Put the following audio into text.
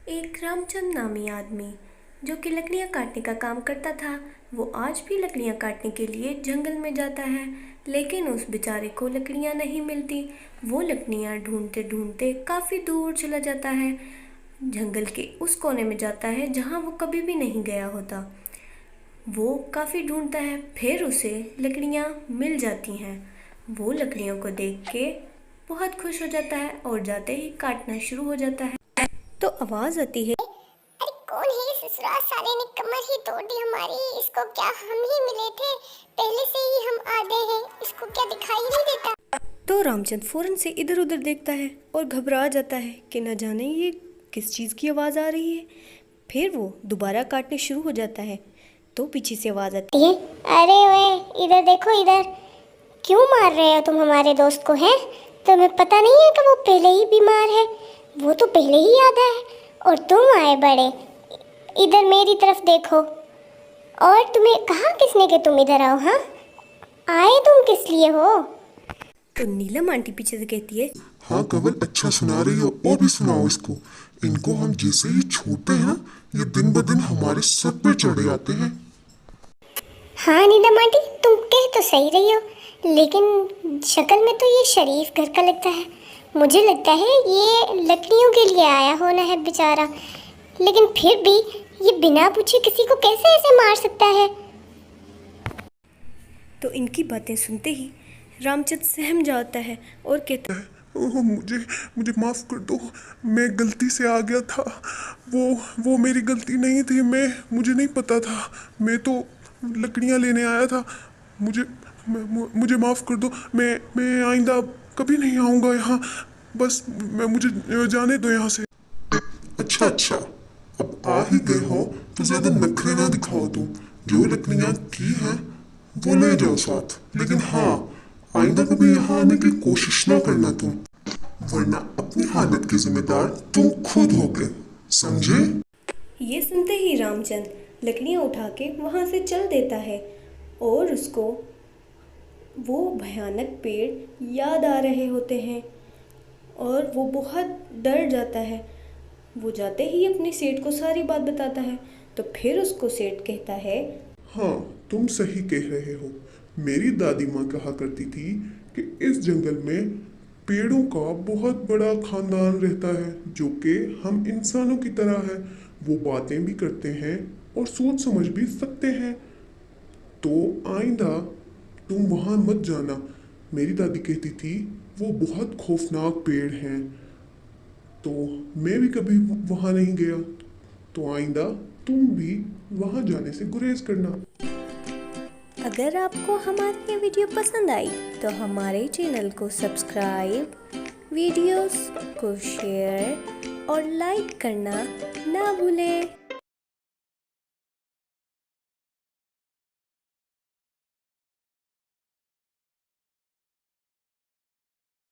एक रामचंद नामी आदमी जो कि लकड़ियाँ काटने का काम करता था, वो आज भी लकड़ियाँ काटने के लिए जंगल में जाता है, लेकिन उस बेचारे को लकड़ियाँ नहीं मिलती। वो लकड़ियाँ ढूंढते ढूंढते काफ़ी दूर चला जाता है, जंगल के उस कोने में जाता है जहाँ वो कभी भी नहीं गया होता। वो काफ़ी ढूंढता है, फिर उसे लकड़ियाँ मिल जाती हैं। वो लकड़ियों को देख के बहुत खुश हो जाता है और जाते ही काटना शुरू हो जाता है तो आवाज़ आती है, अरे कौन है ये ससुराल साले ने कमर ही तोड़ दी हमारी। इसको क्या हम ही मिले थे, पहले से ही हम आधे हैं, इसको क्या दिखाई नहीं देता। तो रामचंद फौरन से इधर उधर देखता है और घबरा जाता है कि न जाने ये किस चीज़ की आवाज़ आ रही है। फिर वो दोबारा काटने शुरू हो जाता है तो पीछे से आवाज़ आती है, अरे वे इधर देखो, इधर क्यों मार रहे हो तुम हमारे दोस्त को? हैं तुम्हें पता नहीं है कि वो पहले ही बीमार है, वो तो पहले ही आधा है और तुम आए बड़े। इधर मेरी तरफ देखो। और तुम्हें कहा किसने कि तुम इधर आओ? हाँ, आए तुम किस लिए हो? तो नीलम आंटी पीछे से कहती है, हाँ कवल, अच्छा सुना रही हो, और भी सुनाओ इसको। इनको हम जैसे ही छूते हैं ना, ये दिन ब दिन हमारे सर पे चढ़े आते हैं। हाँ नीलम आंटी, तुम कह तो सही रही हो, लेकिन शक्ल में तो ये शरीफ घर का लगता है। मुझे लगता है ये लकड़ियों के लिए आया होना है बेचारा, लेकिन फिर भी ये बिना पूछे किसी को कैसे ऐसे मार सकता है? तो इनकी बातें सुनते ही रामचंद सहम जाता है और कहता है, ओह, मुझे मुझे माफ़ कर दो, मैं गलती से आ गया था। वो मेरी गलती नहीं थी, मुझे नहीं पता था, मैं तो लकड़ियाँ लेने आया था। मुझे माफ़ कर दो, मैं आइंदा कभी नहीं आऊँगा यहाँ। बस मुझे जाने दो यहाँ से। अच्छा अच्छा, अब आ ही गए हो तो ज़्यादा नखरे ना दिखाओ तुम। जो लकड़ियाँ की हैं वो ले जाओ साथ, लेकिन हाँ, आइंदा कभी यहाँ आने की कोशिश ना करना तुम, वरना अपनी हालत के जिम्मेदार तुम खुद होगे, समझे? ये सुनते ही रामचंद लकड़ियाँ उठा के वहाँ से चल देता है और उसको वो भयानक पेड़ याद आ रहे होते हैं और वो बहुत डर जाता है। वो जाते ही अपने सेठ को सारी बात बताता है तो फिर उसको सेठ कहता है, हाँ, तुम सही कह रहे हो। मेरी दादी माँ कहा करती थी कि इस जंगल में पेड़ों का बहुत बड़ा खानदान रहता है जो कि हम इंसानों की तरह है। वो बातें भी करते हैं और सोच समझ भी सकते हैं। तो आइंदा तुम वहाँ मत जाना। मेरी दादी कहती थी वो बहुत खौफनाक पेड़ हैं, तो मैं भी कभी वहाँ नहीं गया। तो आइंदा तुम भी वहाँ जाने से गुरेज करना। अगर आपको हमारी ये वीडियो पसंद आई तो हमारे चैनल को सब्सक्राइब, वीडियोस को शेयर और लाइक करना ना भूलें।